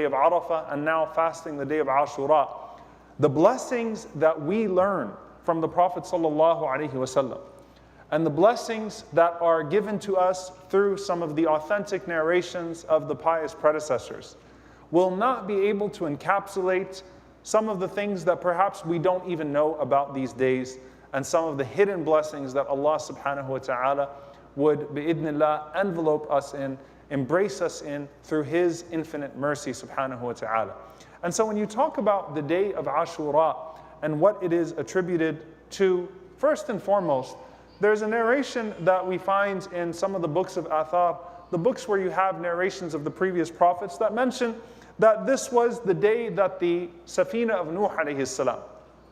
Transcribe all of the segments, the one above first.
of Arafah and now fasting the day of Ashura. The blessings that we learn from the Prophet ﷺ and the blessings that are given to us through some of the authentic narrations of the pious predecessors will not be able to encapsulate some of the things that perhaps we don't even know about these days, and some of the hidden blessings that Allah subhanahu wa ta'ala would, bi'idhnillah, envelope us in, embrace us in through His infinite mercy subhanahu wa ta'ala. And so when you talk about the day of Ashura and what it is attributed to, first and foremost, there's a narration that we find in some of the books of Athar, the books where you have narrations of the previous prophets that mention that this was the day that the Safina of Nuh alayhi salam,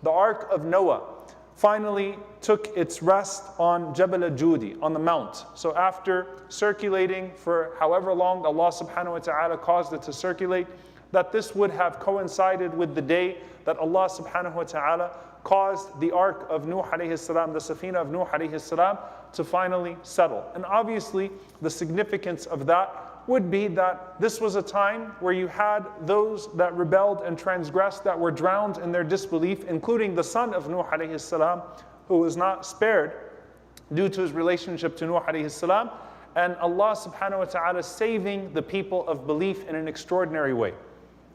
the Ark of Noah, finally took its rest on Jabal al-Judi, on the mount. So after circulating for however long Allah subhanahu wa ta'ala caused it to circulate, that this would have coincided with the day that Allah subhanahu wa ta'ala caused the Ark of Nuh alayhi salam, the Safina of Nuh alayhi salam, to finally settle. And obviously the significance of that would be that this was a time where you had those that rebelled and transgressed that were drowned in their disbelief, including the son of Nuh alayhi salam, who was not spared due to his relationship to Nuh alayhi salam, and Allah subhanahu wa ta'ala saving the people of belief in an extraordinary way.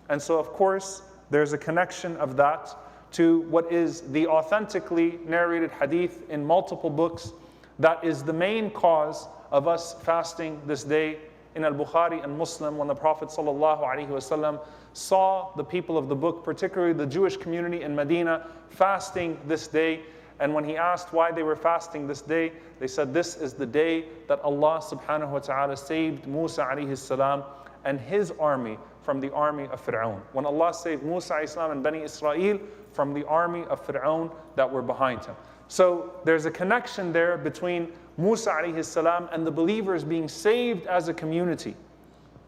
And so of course there's a connection of that to what is the authentically narrated hadith in multiple books that is the main cause of us fasting this day. In Al-Bukhari and Muslim, when the Prophet ﷺ saw the people of the book, particularly the Jewish community in Medina, fasting this day, and when he asked why they were fasting this day, they said this is the day that Allah subhanahu wa ta'ala saved Musa alayhi salam and his army from the army of Fir'aun. When Allah saved Musa alayhi salam and Bani Israel from the army of Fir'aun that were behind him. So there's a connection there between Musa alayhi salam and the believers being saved as a community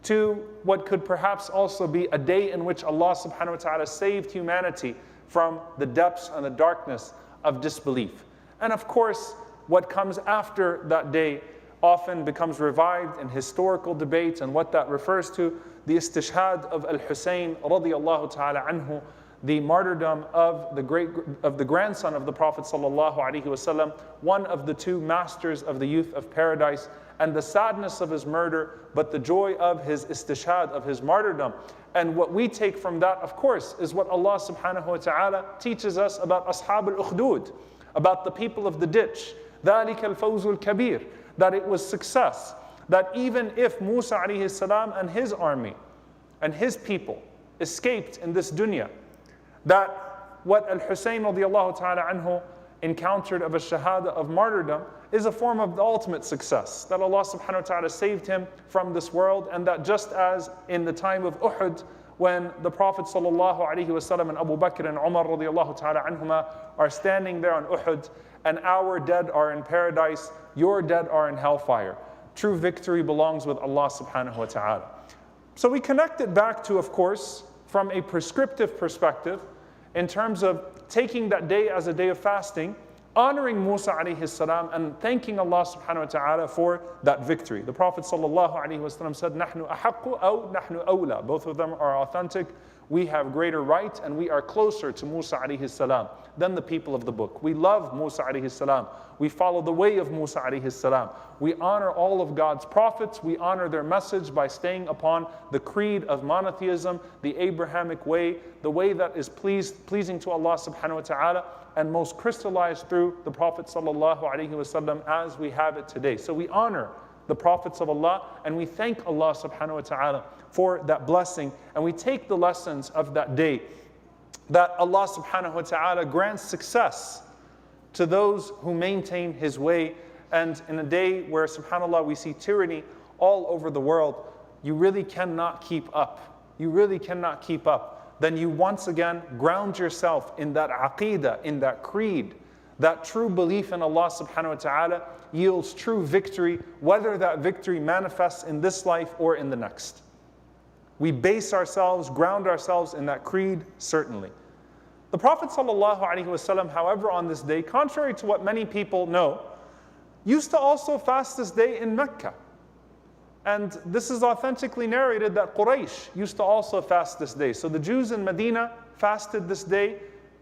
to what could perhaps also be a day in which Allah subhanahu wa ta'ala saved humanity from the depths and the darkness of disbelief. And of course, what comes after that day often becomes revived in historical debates, and what that refers to, the istishhad of Al-Hussein radiyallahu ta'ala anhu, the martyrdom of the grandson of the Prophet sallallahu alaihi wasallam, one of the two masters of the youth of paradise, and the sadness of his murder, but the joy of his istishhad, of his martyrdom. And what we take from that, of course, is what Allah subhanahu wa ta'ala teaches us about Ashab al-Ukhdud, about the people of the ditch. ذَلِكَ الْفَوْزُ الْكَبِيرُ, that it was success. That even if Musa alayhi salam and his army and his people escaped in this dunya, that what Al-Hussein radiallahu ta'ala anhu encountered of a shahada, of martyrdom, is a form of the ultimate success. That Allah subhanahu wa ta'ala saved him from this world, and that just as in the time of Uhud, when the Prophet sallallahu alaihi wasallam and Abu Bakr and Umar radiallahu ta'ala anhuma are standing there on Uhud, and our dead are in paradise, your dead are in hellfire. True victory belongs with Allah subhanahu wa ta'ala. So we connect it back to, of course, from a prescriptive perspective, in terms of taking that day as a day of fasting, honoring Musa alayhi salam and thanking Allah subhanahu wa ta'ala for that victory. The Prophet sallallahu alayhi wa sallam said, "Nahnu ahaqqu aw nahnu awla." Both of them are authentic. We have greater right and we are closer to Musa alayhi salam than the people of the book. We love Musa alayhi salam. We follow the way of Musa alayhi salam. We honor all of God's prophets. We honor their message by staying upon the creed of monotheism, the Abrahamic way, the way that is pleasing to Allah subhanahu wa ta'ala, and most crystallized through the Prophet sallallahu alaihi wasallam as we have it today. So we honor the prophets of Allah, and we thank Allah subhanahu wa ta'ala for that blessing, and we take the lessons of that day, that Allah subhanahu wa ta'ala grants success to those who maintain His way. And in a day where, subhanAllah, we see tyranny all over the world, you really cannot keep up. You really cannot keep up. Then you once again ground yourself in that aqeedah, in that creed. That true belief in Allah subhanahu wa ta'ala yields true victory, whether that victory manifests in this life or in the next. We base ourselves, ground ourselves in that creed, certainly. The Prophet sallallahu alaihi wasallam, however, on this day, contrary to what many people know, used to also fast this day in Mecca. And this is authentically narrated that Quraysh used to also fast this day. So the Jews in Medina fasted this day,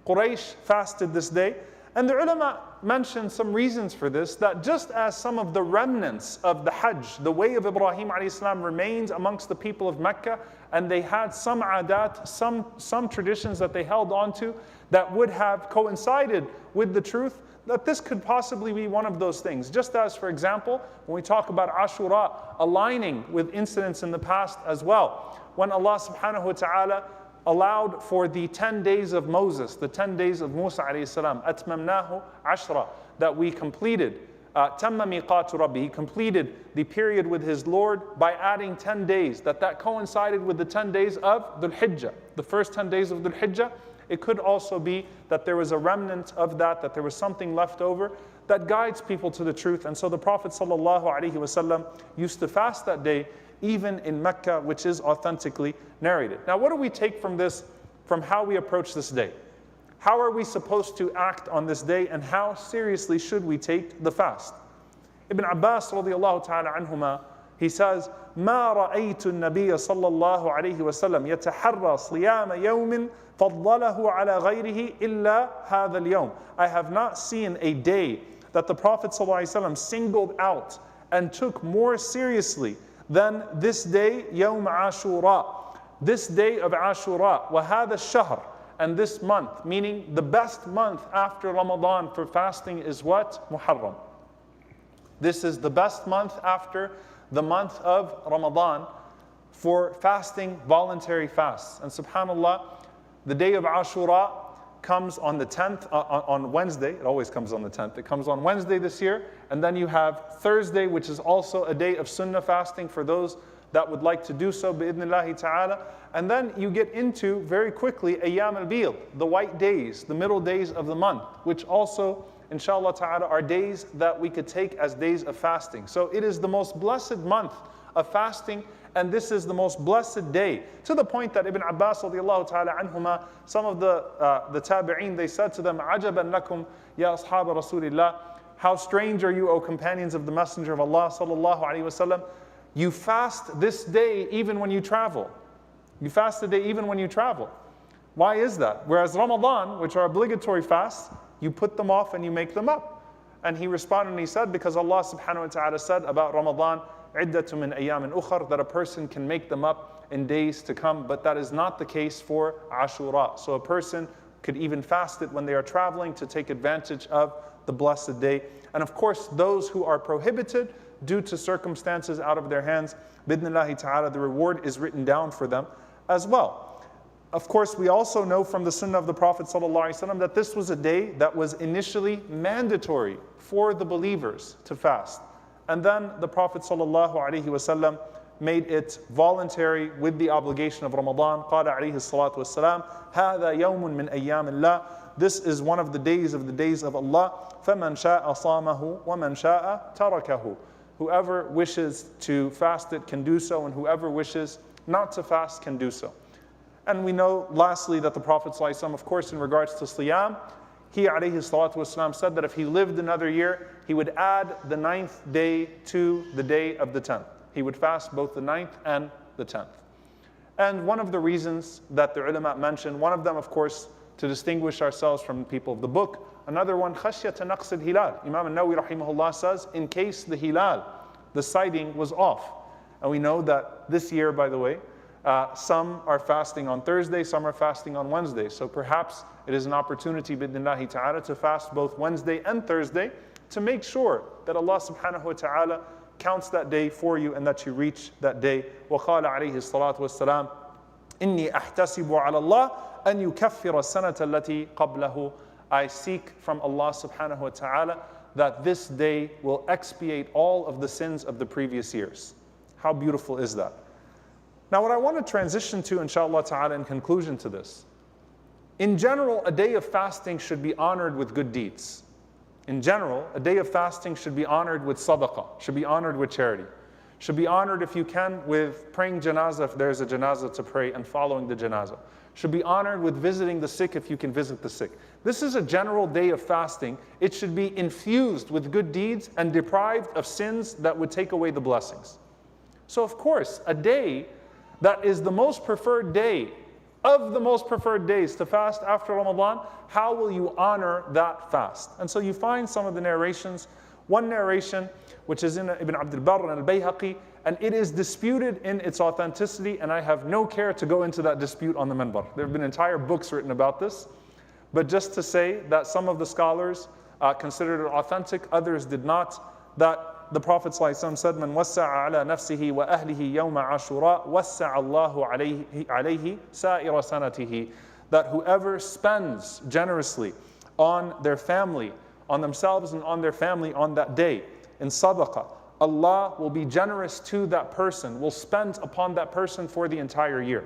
Quraysh fasted this day. And the ulama mentioned some reasons for this, that just as some of the remnants of the Hajj, the way of Ibrahim alayhi salam, remains amongst the people of Mecca, and they had some adat, some traditions that they held on to that would have coincided with the truth, that this could possibly be one of those things. Just as, for example, when we talk about Ashura, aligning with incidents in the past as well. When Allah subhanahu wa ta'ala allowed for the 10 days of Moses, the 10 days of Musa alayhi salam, atmamnahu ashra, that we completed, tamma miqatu rabbi, he completed the period with his Lord by adding 10 days, that coincided with the 10 days of Dhul Hijjah, the first 10 days of Dhul Hijjah. It could also be that there was a remnant of that there was something left over that guides people to the truth. And so the Prophet ﷺ used to fast that day, even in Mecca, which is authentically narrated. Now, what do we take from this, from how we approach this day? How are we supposed to act on this day, and how seriously should we take the fast? Ibn Abbas radiallahu ta'ala anhuma, he says, ما رأيت النبي صلى الله عليه وسلم يتحرى صيام يوم فضله على غيره إلا هذا اليوم. I have not seen a day that the Prophet ﷺ singled out and took more seriously than this day, يوم عاشوراء, this day of Ashura, وهذا الشهر, and this month, meaning the best month after Ramadan for fasting is what? Muharram. This is the best month after the month of Ramadan for fasting, voluntary fasts. And subhanAllah, the day of Ashura comes on the 10th, on Wednesday. It always comes on the 10th. It comes on Wednesday this year. And then you have Thursday, which is also a day of sunnah fasting for those that would like to do so, bi'idhnillahi ta'ala. And then you get into, very quickly, Ayyam al-Bid, the white days, the middle days of the month, which also, inshallah ta'ala, are days that we could take as days of fasting. So it is the most blessed month of fasting, and this is the most blessed day. To the point that Ibn Abbas radiallahu ta'ala anhuma, some of the tabi'een, they said to them, عَجَبًا لَكُمْ يَا أَصْحَابَ رَسُولِ اللَّهِ, how strange are you, O companions of the Messenger of Allah sallallahu alayhi wasallam. You fast this day even when you travel. You fast the day even when you travel. Why is that? Whereas Ramadan, which are obligatory fasts, you put them off and you make them up. And he responded and he said, because Allah subhanahu wa ta'ala said about Ramadan, عِدَّةٌ مِّنْ أَيَّامٍ أُخَرٍ, that a person can make them up in days to come, but that is not the case for Ashura. So a person could even fast it when they are traveling to take advantage of the blessed day. And of course, those who are prohibited due to circumstances out of their hands, bidnillahi ta'ala, the reward is written down for them as well. Of course, we also know from the sunnah of the Prophet ﷺ that this was a day that was initially mandatory for the believers to fast. And then the Prophet ﷺ made it voluntary with the obligation of Ramadan. قال عليه الصلاة والسلام هذا يوم من أيام الله. This is one of the days of Allah. فَمَنْ شَاءَ صَامَهُ وَمَنْ شَاءَ تَرَكَهُ. Whoever wishes to fast it can do so, and whoever wishes not to fast can do so. And we know, lastly, that the Prophet ﷺ, of course, in regards to Siyam, he alayhi salatu wasalam said that if he lived another year, he would add the 9th day to the day of the 10th. He would fast both the 9th and the 10th. And one of the reasons that the ulama mentioned, one of them, of course, to distinguish ourselves from the people of the book. Another one, خَشْيَةَ نَقْصِ الْهِلَالِ. Imam al-Nawawi rahimahullah says, in case the hilal, the sighting was off. And we know that this year, by the way, some are fasting on Thursday, some are fasting on Wednesday. So perhaps it is an opportunity, bidnillahi ta'ala, to fast both Wednesday and Thursday to make sure that Allah subhanahu wa ta'ala counts that day for you and that you reach that day. وَقَالَ عَلَيْهِ الصَّلَاةُ وَالسَّلَامُ إِنِّي أَحْتَسِبُ عَلَى اللَّهِ أَنْ يُكَفِّرَ السَّنَةَ الَّتِي قَبْلَهُ. I seek from Allah subhanahu wa ta'ala that this day will expiate all of the sins of the previous years. How beautiful is that? Now what I want to transition to, inshallah ta'ala, in conclusion to this. In general, a day of fasting should be honored with good deeds. In general, a day of fasting should be honored with sadaqah, should be honored with charity. Should be honored, if you can, with praying janazah if there's a janazah to pray and following the janazah. Should be honored with visiting the sick if you can visit the sick. This is a general day of fasting. It should be infused with good deeds and deprived of sins that would take away the blessings. So of course, a day that is the most preferred day of the most preferred days to fast after Ramadan, how will you honor that fast? And so you find some of the narrations. One narration, which is in Ibn Abd al-Barr and al-Bayhaqi, and it is disputed in its authenticity, and I have no care to go into that dispute on the minbar. There have been entire books written about this, but just to say that some of the scholars considered it authentic, others did not, that the Prophet ﷺ said, "Man wassa'a ala nafsihi wa ahlihi yawma Ashura, wassa'a Allahu alayhi sa'ira sanatihi." That whoever spends generously on their family, on themselves and on their family on that day, in sadaqah, Allah will be generous to that person, will spend upon that person for the entire year.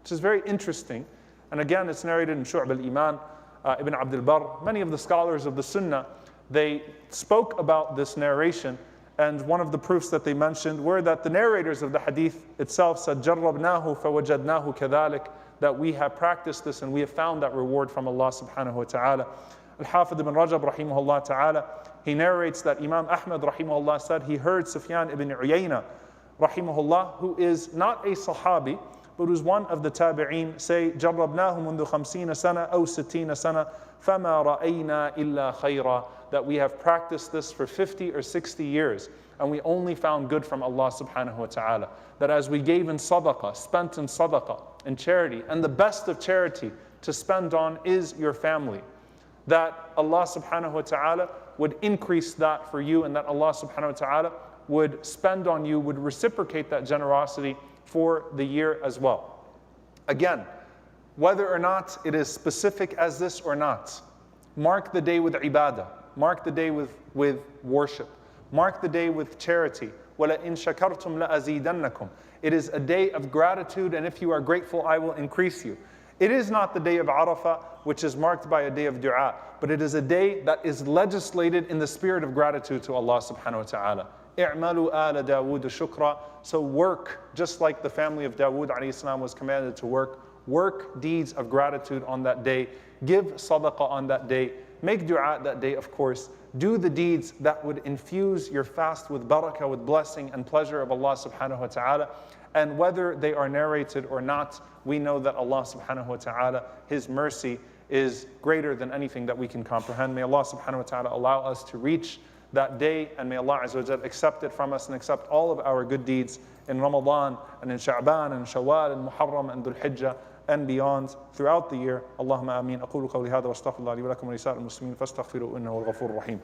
Which is very interesting. And again, it's narrated in Shu'ab al-Iman, Ibn Abd al-Barr. Many of the scholars of the Sunnah, they spoke about this narration, and one of the proofs that they mentioned were that the narrators of the hadith itself said, "Jarrabnahu fawajadnahu kadhalik," that we have practiced this and we have found that reward from Allah subhanahu wa ta'ala. Al-Hafidh ibn Rajab rahimahullah ta'ala, he narrates that Imam Ahmad rahimahullah said he heard Sufyan ibn Uyayna rahimahullah, who is not a sahabi, but who's one of the tabi'een, say, "Jarrabnahu mundu 50 sana aw 60 sana, fama ra'ayna illa khayra," that we have practiced this for 50 or 60 years, and we only found good from Allah subhanahu wa ta'ala. That as we gave in sadaqah, spent in sadaqah, in charity, and the best of charity to spend on is your family, that Allah subhanahu wa ta'ala would increase that for you, and that Allah subhanahu wa ta'ala would spend on you, would reciprocate that generosity for the year as well. Again, whether or not it is specific as this or not, mark the day with ibadah, mark the day with worship, mark the day with charity. وَلَئِن شَكَرْتُمْ لَأَزِيدَنَّكُمْ. It is a day of gratitude, and if you are grateful, I will increase you. It is not the day of Arafah, which is marked by a day of dua, but it is a day that is legislated in the spirit of gratitude to Allah subhanahu wa ta'ala. اعملوا آل داود شكرا. So work, just like the family of Dawood alayhi salam was commanded to work. Work deeds of gratitude on that day. Give sadaqah on that day. Make dua that day, of course. Do the deeds that would infuse your fast with barakah, with blessing and pleasure of Allah subhanahu wa ta'ala. And whether they are narrated or not, we know that Allah subhanahu wa ta'ala, His mercy is greater than anything that we can comprehend. May Allah subhanahu wa ta'ala allow us to reach that day, and may Allah Azza wa Jal accept it from us and accept all of our good deeds in Ramadan and in Sha'ban and Shawwal and Muharram and Dhul Hijjah and beyond throughout the year. Allahumma ameen. أقول قولي هذا واستغفر الله لي ولكم ولسائر المسلمين فاستغفروه إنه هو الغفور الرحيم.